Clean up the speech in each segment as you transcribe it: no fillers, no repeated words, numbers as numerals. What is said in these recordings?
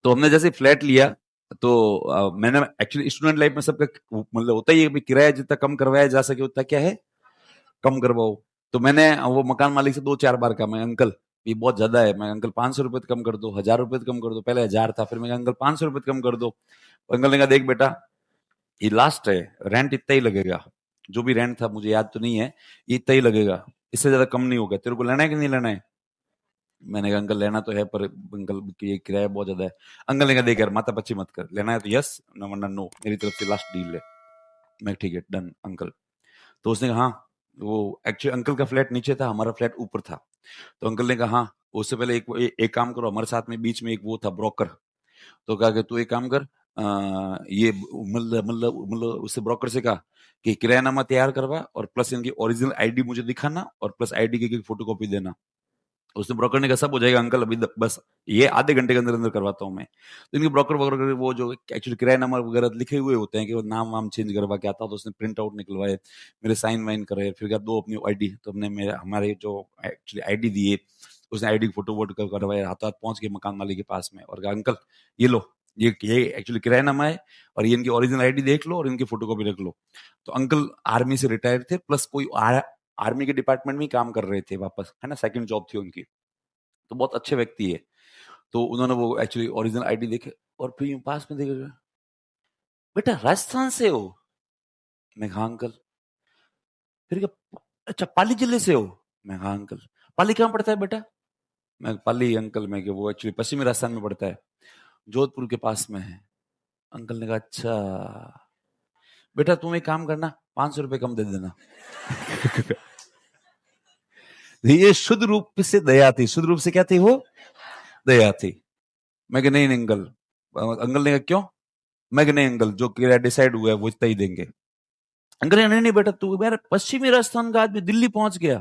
तो हमने जैसे फ्लैट लिया तो मैंने एक्चुअली स्टूडेंट लाइफ में सबका मतलब होता ही है कि किराया जितना कम करवाया जा सके उतना क्या है कम करवाओ। तो मैंने वो मकान मालिक से 2-4 बार कहा, मैं अंकल ये बहुत ज्यादा है, मैं अंकल 500 रुपए कम कर दो, 1000 रुपए कम कर दो। पहले 1000 था, फिर मैं अंकल 500 रुपए कम कर दो। अंकल ने कहा देख बेटा ये लास्ट है, रेंट इतना ही लगेगा, जो भी रेंट था मुझे याद तो नहीं है, ये इतना ही लगेगा, इससे ज्यादा कम नहीं होगा, तेरे को लेना है कि नहीं लेना है। मैंने कहा अंकल लेना तो है पर अंकल ये किराया बहुत ज्यादा है। अंकल ने कहा देख यार माता पच्ची मत कर, लेना है तो यस न वरना नो, मेरी तरफ से लास्ट डील है। मैं ठीक है डन अंकल। तो उसने कहा हाँ, वो एक्चुअली अंकल का फ्लैट नीचे था, हमारा फ्लैट ऊपर था। तो अंकल ने कहा हाँ उससे पहले एक काम करो, हमारे साथ में बीच में एक वो था ब्रोकर। तो कहा कि तू एक काम कर, ये मतलब उससे ब्रोकर से कहा कि किरायानामा तैयार करवा और प्लस इनकी ओरिजिनल आईडी मुझे दिखाना और प्लस आईडी की फोटो कॉपी देना। उसने ब्रोकर ने कहा सब हो जाएगा अंकल, अभी बस ये आधे घंटे के अंदर अंदर करवाता हूँ मैं। तो इनके ब्रोकर वगैरह वो जो एक्चुअली किरायानामा वगैरह लिखे हुए होते हैं कि वो नाम वाम चेंज करवा के आता, तो उसने प्रिंट आउट निकलवाए, मेरे साइन वाइन करे, फिर क्या दो अपनी आईडी। तो हमने मेरे हमारे जो एक्चुअली आईडी दिए, उसने आईडी की फोटो वोटो करवाए, हाथ हाथ पहुंच गए मकान मालिक के पास में और कहा अंकल ये लो, ये एक्चुअली किरायानामा है और ये इनकी ओरिजिनल आईडी देख लो और इनकी फोटो कॉपी रख लो। तो अंकल आर्मी से रिटायर थे, प्लस कोई आर्मी के डिपार्टमेंट में ही काम कर रहे थे वापस, है ना, सेकंड जॉब थी उनकी। तो बहुत अच्छे व्यक्ति है। तो उन्होंने वो एक्चुअली ओरिजिनल आईडी देखे और फिर यूं पास में देखे, बेटा राजस्थान से हो। मैं कहा अंकल। फिर क्या अच्छा पाली जिले से हो। मैं कहा अंकल। पाली कहाँ पड़ता है बेटा। मैं पाली अंकल मैं कि वो एक्चुअली पश्चिमी राजस्थान में पड़ता है, जोधपुर के पास में है। अंकल ने कहा अच्छा बेटा तुम एक काम करना, 500 रुपए कम दे देना। ये शुद्ध रूप से दया थी, शुद्ध रूप से क्या थी वो दया थी। मैं कि नहीं अंकल। अंकल ने कहा क्यों। मैं कि नहीं अंकल जो किराया डिसाइड हुआ है वो इतना ही देंगे। अंकल नहीं नहीं बेटा तू यार पश्चिमी राजस्थान का आदमी दिल्ली पहुंच गया।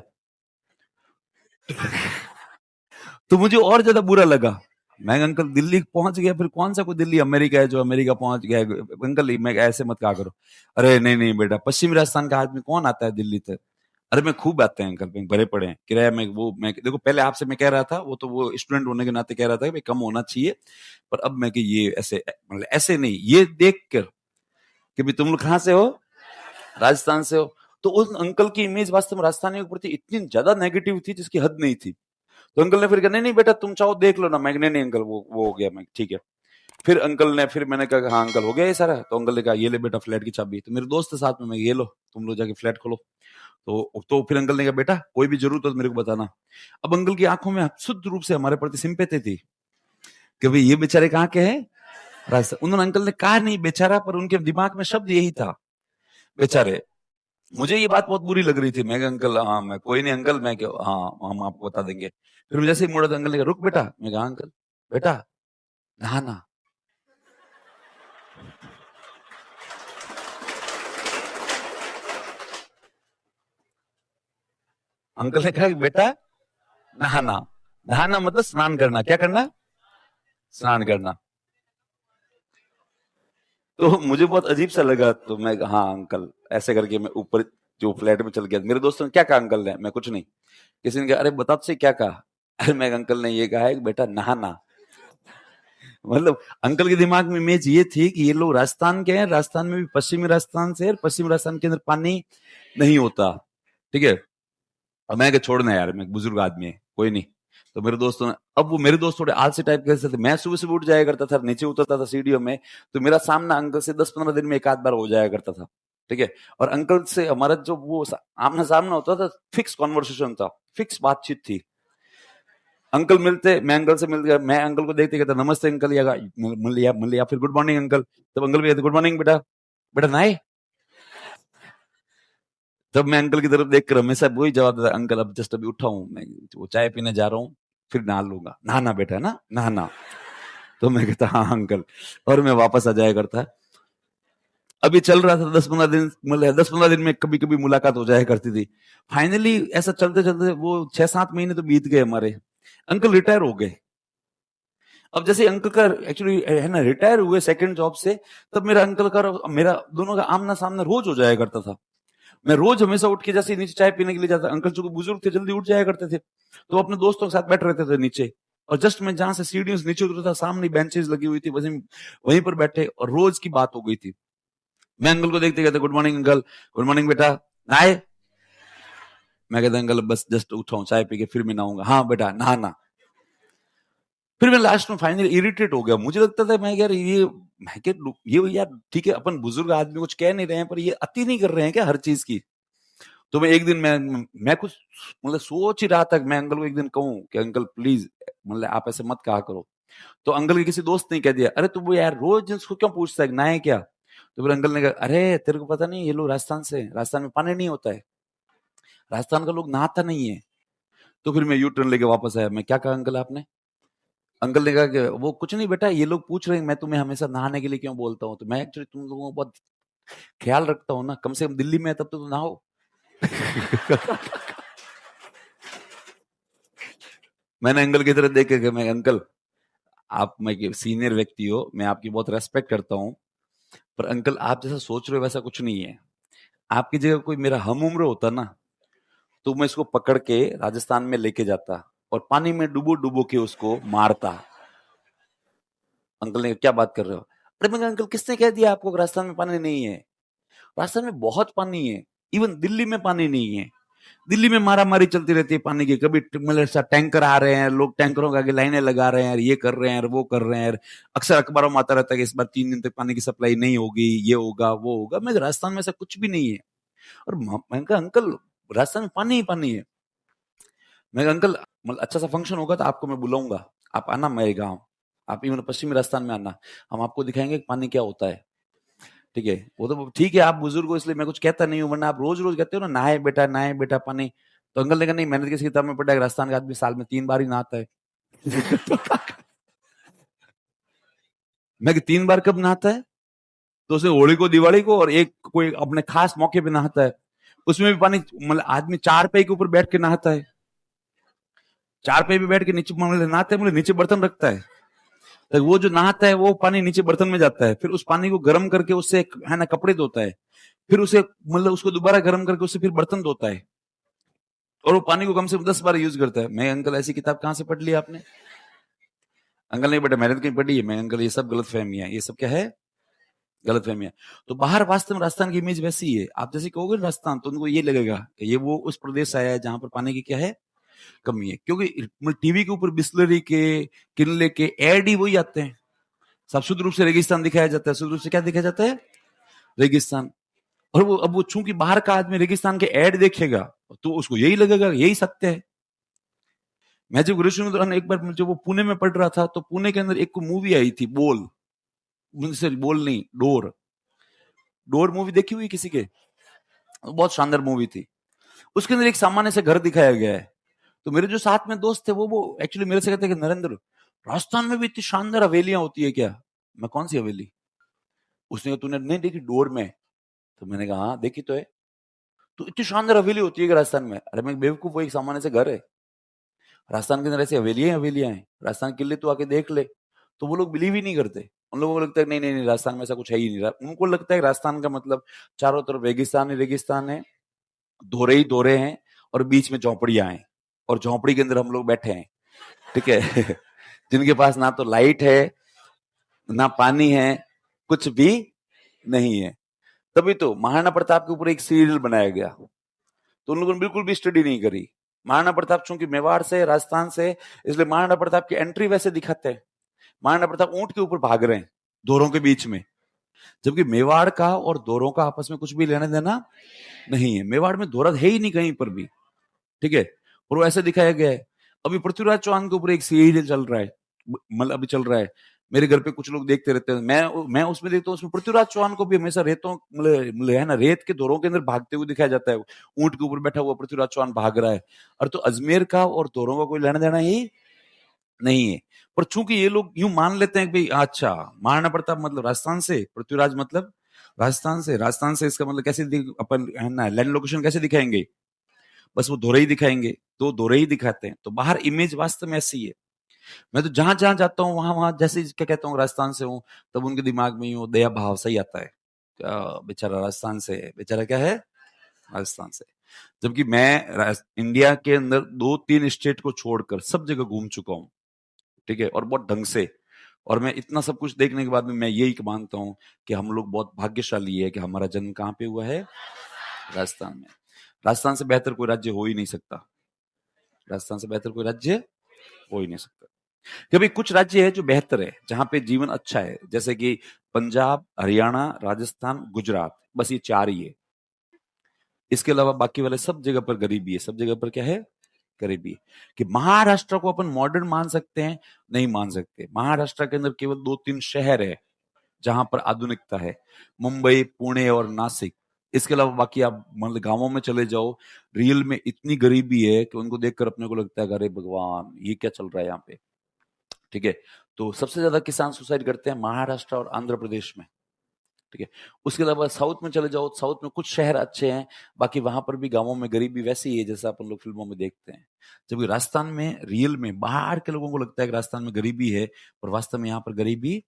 तो मुझे और ज्यादा बुरा लगा। मैं अंकल दिल्ली पहुंच गया, फिर कौन सा कोई दिल्ली अमेरिका है जो अमेरिका पहुंच गया। अंकल मैं ऐसे मत कहा करो। अरे नहीं नहीं बेटा पश्चिमी राजस्थान का आदमी कौन आता है दिल्ली तक। अरे मैं खूब आते हैं अंकल, भरे पड़े हैं किराया में। वो मैं देखो पहले आपसे मैं कह रहा था, वो तो वो स्टूडेंट होने के नाते कह रहा था कि कम होना चाहिए, पर अब मैं कि ये ऐसे मतलब ऐसे नहीं, ये देख कर कि भाई तुम लोग कहां से हो, राजस्थान से हो। तो उस अंकल की इमेज वास्तव में राजस्थानियों के प्रति इतनी ज्यादा नेगेटिव थी जिसकी हद नहीं थी। तो अंकल ने फिर कहा नहीं नहीं बेटा तुम चाहो देख लो ना। मैं नहीं नहीं अंकल वो हो गया। मैं ठीक है। फिर अंकल ने फिर मैंने कहा हाँ अंकल हो गया ये सारा। तो अंकल ने कहा ये ले बेटा फ्लैट की चाबी। तो मेरे दोस्त के साथ में मैं ये लो तुम लोग जाके फ्लैट खोलो। तो फिर अंकल ने कहा बेटा कोई भी जरूरत हो तो मेरे को बताना। अब अंकल की आंखों में शुद्ध रूप से हमारे प्रति सिंपैथी थी कि भाई ये बेचारे कहाँ के हैं, राजस्थान। उन्होंने अंकल ने कहा नहीं बेचारा, पर उनके दिमाग में शब्द यही था बेचारे। मुझे ये बात बहुत बुरी लग रही थी। मैं अंकल हाँ मैं कोई नहीं अंकल मैं क्या हाँ हम आपको बता देंगे। फिर जैसे ही मुड़ा तो अंकल ने कहा रुक बेटा। मैं कहा अंकल बेटा नहाना। अंकल ने कहा बेटा नहाना। नहाना मतलब स्नान करना। क्या करना, स्नान करना। तो मुझे बहुत अजीब सा लगा। तो मैं हाँ अंकल ऐसे करके मैं ऊपर जो फ्लैट में चल गया। मेरे दोस्तों ने क्या कहा अंकल ने, मैं कुछ नहीं। किसी ने कहा अरे बता तुझे क्या कहा। अरे मैं अंकल ने ये कहा है कि बेटा नहाना। मतलब अंकल के दिमाग में इमेज ये थी कि ये लोग राजस्थान के हैं, राजस्थान में भी पश्चिमी राजस्थान से, और पश्चिमी राजस्थान के अंदर पानी नहीं होता। ठीक है। और मैं छोड़ना यार मैं बुजुर्ग आदमी है कोई नहीं। तो मेरे दोस्तों ने, अब वो मेरे दोस्त थोड़े आलसी टाइप के थे। मैं सुबह सुबह उठ जाया करता था, नीचे उतरता था सीढ़ियों में, तो मेरा सामना अंकल से 10-15 दिन में एक आध बार हो जाया करता था। ठीक है। और अंकल से हमारा जो वो आमना सामना होता था, फिक्स कॉन्वर्सेशन था, फिक्स बातचीत थी। अंकल मिलते, मैं अंकल से मिल गया, मैं अंकल को देखते कहता नमस्ते अंकल, या मिल लिया, फिर गुड मॉर्निंग अंकल। तब अंकल भी कहते गुड मॉर्निंग बेटा। बेटा नहाए। तब मैं अंकल की तरफ देखकर हमेशा वही जवाब देता अंकल अब जस्ट अभी उठा हूं मैं, वो चाय पीने जा रहा हूँ, फिर नहा लूंगा। नहाना बेटा ना नहाना। तो मैं कहता हाँ अंकल, और मैं वापस आ जाया करता। अभी चल रहा था 10-15 दिन, मतलब 10-15 दिन में कभी कभी मुलाकात हो जाया करती थी। फाइनली ऐसा चलते चलते वो 6-7 महीने तो बीत गए हमारे। अंकल रिटायर हो गए। अब जैसे अंकल का एक्चुअली है ना रिटायर हुए सेकंड जॉब से, तब मेरा अंकल का और मेरा दोनों का आमना सामना रोज हो जाया करता था। मैं रोज हमेशा उठ के जैसे नीचे चाय पीने के लिए जाता, अंकल चूंकि बुजुर्ग थे जल्दी उठ जाया करते थे, तो अपने दोस्तों के साथ बैठ रहते थे नीचे। और जस्ट मैं जहां से सीढ़ियों से नीचे उतरा था, सामने बेंचेस लगी हुई थी, वहीं पर बैठे, और रोज की बात हो गई थी। मैं अंकल को देखते कहते, good morning uncle, good morning बेटा, नहाए? मैं कहता अंकल बस जस्ट उठा हूं, चाय पी के फिर मैं नहाऊंगा। हाँ बेटा नहाना। फिर मैं लास्ट में फाइनली इरिटेट हो गया। मुझे लगता था मैं यार ये यार ठीक है, अपन बुजुर्ग आदमी कुछ कह नहीं रहे हैं, पर ये अति नहीं कर रहे हैं क्या हर चीज की? तो मैं एक दिन मैं कुछ मतलब सोच ही रहा था, मैं अंकल को एक दिन कहूं कि अंकल प्लीज, मतलब आप ऐसे मत कहा करो। तो अंकल के किसी दोस्त ने कह दिया, अरे तू वो यार रोज इसको क्यों पूछता है नहाए क्या? तो फिर अंकल ने कहा, अरे तेरे को पता नहीं, ये लोग राजस्थान से, राजस्थान में पानी नहीं होता है, राजस्थान का लोग नहाता नहीं है। तो फिर मैं यू टर्न लेके वापस आया। मैं क्या कहा अंकल आपने? अंकल ने कहा कि वो कुछ नहीं बेटा, ये लोग पूछ रहे हैं मैं तुम्हें हमेशा नहाने के लिए क्यों बोलता हूँ, तो मैं एक्चुअली तुम लोगों का बहुत ख्याल रखता हूँ ना, कम से कम दिल्ली में है तब तो तुम नहाओ। मैंने अंकल की तरफ देख के, मैं अंकल आप मैं सीनियर व्यक्ति हो, मैं आपकी बहुत रेस्पेक्ट करता हूँ, पर अंकल आप जैसा सोच रहे हो वैसा कुछ नहीं है। आपकी जगह कोई मेरा हम उम्र होता ना, तो मैं इसको पकड़ के राजस्थान में लेके जाता और पानी में डुबो डुबो के उसको मारता। अंकल ने, क्या बात कर रहे हो? अरे मैं अंकल किसने कह दिया आपको राजस्थान में पानी नहीं है? राजस्थान में बहुत पानी है, इवन दिल्ली में पानी नहीं है। दिल्ली में मारा मारी चलती रहती है पानी की, कभी मतलब ऐसा टैंकर आ रहे हैं, लोग टैंकरों के आगे लाइनें लगा रहे हैं, ये कर रहे हैं, वो कर रहे हैं। अक्सर अखबारों में आता रहता है कि इस बार 3 दिन तक पानी की सप्लाई नहीं होगी, ये होगा वो होगा। मैं राजस्थान में ऐसा कुछ भी नहीं है। और मैंने कहा अंकल राजस्थान में पानी ही पानी है। मैं कहा, अंकल मतलब अच्छा सा फंक्शन होगा तो आपको मैं बुलाऊंगा, आप आना मेरे गाँव, आप इवन पश्चिमी राजस्थान में आना, हम आपको दिखाएंगे कि पानी क्या होता है। ठीक है, वो तो ठीक है, आप बुजुर्ग हो इसलिए मैं कुछ कहता नहीं हूँ, वरना आप रोज रोज कहते हो ना नहाए बेटा पानी। तो अंकल ने कहा नहीं, मैंने तो किसी किताब में पढ़ा है राजस्थान का आदमी साल में 3 बार ही नहाता है। मैं कि 3 बार कब नहाता है? तो उसे होली को दिवाली को और एक कोई अपने खास मौके पे नहाता है, उसमें भी पानी मतलब आदमी 4 पे के ऊपर बैठ के नहाता है, 4 पे भी बैठ के नीचे मतलब नहाता है, मतलब नीचे बर्तन रखता है, तो वो जो नहाता है वो पानी नीचे बर्तन में जाता है, फिर उस पानी को गर्म करके उससे है ना कपड़े धोता है, फिर उसे मतलब उसको दोबारा गर्म करके उससे फिर बर्तन धोता है, और वो पानी को कम से कम 10 बार यूज करता है। मैं अंकल ऐसी किताब कहां से पढ़ ली आपने? अंकल नहीं बेटा मैंने तो कहीं पढ़ी है। मैं अंकल ये सब गलत फहमियां, ये सब क्या है? गलत फहमियां। तो बाहर वास्तव में राजस्थान की इमेज वैसी है, आप जैसे कहोगे राजस्थान तो उनको ये लगेगा कि ये वो उस प्रदेश से आया है जहां पर पानी की क्या है, कमी है, क्योंकि टीवी के ऊपर बिस्लरी के किनले के एड ही वही आते हैं। सब शुद्ध रूप से रेगिस्तान दिखाया जाता है, शुद्ध रूप से क्या दिखाया जाता है? रेगिस्तान। और वो अब वो चूंकि बाहर का आदमी रेगिस्तान के एड देखेगा तो उसको यही लगेगा यही सत्य है। मैं जब ग्रेजुएशन के दौरान एक बार जब वो पुणे में पढ़ रहा था, तो पुणे के अंदर एक मूवी आई थी बोल, मुझसे बोल नहीं डोर, डोर मूवी देखी हुई किसी के? बहुत शानदार मूवी थी। उसके अंदर एक सामान्य से घर दिखाया गया है। तो मेरे जो साथ में दोस्त थे वो एक्चुअली मेरे से कहते हैं कि नरेंद्र राजस्थान में भी इतनी शानदार हवेलियां होती है क्या? मैं कौन सी हवेली? उसने कहा तूने नहीं देखी डोर में? तो मैंने कहा हाँ देखी तो है। तो इतनी शानदार हवेली होती है राजस्थान में? अरे मैं बेवकूफ, वो एक सामान्य से घर है। राजस्थान के अंदर ऐसी हवेलियां हैं, राजस्थान किले तो आके देख ले। तो वो लोग बिलीव ही नहीं करते, उन लोगों को लगता है नहीं नहीं नहीं राजस्थान में ऐसा कुछ है ही नहीं। उनको लगता है राजस्थान का मतलब चारों तरफ रेगिस्तान ही रेगिस्तान है, दोरे ही दोरे हैं, और बीच में झोपड़ियां हैं, और झोपड़ी के अंदर हम लोग बैठे हैं। ठीक है। जिनके पास ना तो लाइट है ना पानी है, कुछ भी नहीं है। तभी तो महाराणा प्रताप के ऊपर एक सीरियल बनाया गया, तो उन लोगों ने बिल्कुल भी स्टडी नहीं करी। महाराणा प्रताप चूंकि मेवाड़ से राजस्थान से, इसलिए महाराणा प्रताप की एंट्री वैसे दिखाते हैं। महाराणा प्रताप ऊंट के ऊपर भाग रहे हैं दोरों के बीच में, जबकि मेवाड़ का और दोरों का आपस में कुछ भी लेना देना नहीं है। मेवाड़ में दोरा है ही नहीं कहीं पर भी। ठीक है, और वो ऐसे दिखाया गया है। अभी पृथ्वीराज चौहान के ऊपर एक सीरियल चल रहा है, मतलब अभी चल रहा है। मेरे घर पे कुछ लोग देखते रहते हैं, मैं उसमें देखता हूँ, उसमें पृथ्वीराज चौहान को भी हमेशा रेतों मतलब है ना रेत के दौरों के अंदर भागते हुए दिखाया जाता है। ऊंट के ऊपर बैठा हुआ पृथ्वीराज चौहान भाग रहा है, और तो अजमेर का और दौरों का कोई लेना देना ही नहीं है। पर चूंकि ये लोग यूं मान लेते हैं कि भाई अच्छा महाराणा प्रताप मतलब राजस्थान से, पृथ्वीराज मतलब राजस्थान से, राजस्थान से इसका मतलब कैसे अपन है ना लैंड लोकेशन कैसे दिखाएंगे? बस वो दोरे ही दिखाएंगे, तो दोरे ही दिखाते हैं। तो बाहर इमेज वास्तव में ऐसी है। मैं तो जहां जहां जाता हूँ वहां वहां जैसे क्या कहता हूँ राजस्थान से हूँ, तब उनके दिमाग में वो दया भाव सही आता है, क्या बेचारा राजस्थान से है, बेचारा क्या है राजस्थान से। जबकि मैं इंडिया के अंदर 2-3 स्टेट को छोड़कर सब जगह घूम चुका हूँ। ठीक है, और बहुत ढंग से। और मैं इतना सब कुछ देखने के बाद में मैं यही मानता हूँ कि हम लोग बहुत भाग्यशाली है कि हमारा जन्म कहाँ पे हुआ है, राजस्थान में। राजस्थान से बेहतर कोई राज्य हो ही नहीं सकता, राजस्थान से बेहतर कोई राज्य हो ही नहीं सकता। कभी कुछ राज्य है जो बेहतर है, जहां पे जीवन अच्छा है, जैसे कि पंजाब, हरियाणा, राजस्थान, गुजरात, बस ये चार ही है। इसके अलावा बाकी वाले सब जगह पर गरीबी है, सब जगह पर क्या है, गरीबी है। कि महाराष्ट्र को अपन मॉडर्न मान सकते हैं, नहीं मान सकते। महाराष्ट्र के अंदर केवल 2-3 शहर है जहां पर आधुनिकता है, मुंबई, पुणे और नासिक। इसके अलावा बाकी आप मतलब गांवों में चले जाओ, रियल में इतनी गरीबी है कि उनको देखकर अपने को लगता है अरे भगवान ये क्या चल रहा है यहाँ पे। ठीक है, तो सबसे ज्यादा किसान सुसाइड करते हैं महाराष्ट्र और आंध्र प्रदेश में। ठीक है, उसके अलावा साउथ में चले जाओ, साउथ में कुछ शहर अच्छे हैं, बाकी वहां पर भी गांवों में गरीबी वैसी ही है जैसा अपन लोग फिल्मों में देखते हैं। जबकि राजस्थान में रियल में बाहर के लोगों को लगता है कि राजस्थान में गरीबी है, और वास्तव में यहाँ पर गरीबी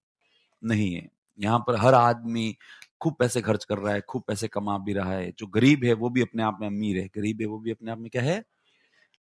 नहीं है। यहाँ पर हर आदमी खूब पैसे खर्च कर रहा है, खूब पैसे कमा भी रहा है। जो गरीब है वो भी अपने आप में अमीर है, गरीब है वो भी अपने आप में क्या है,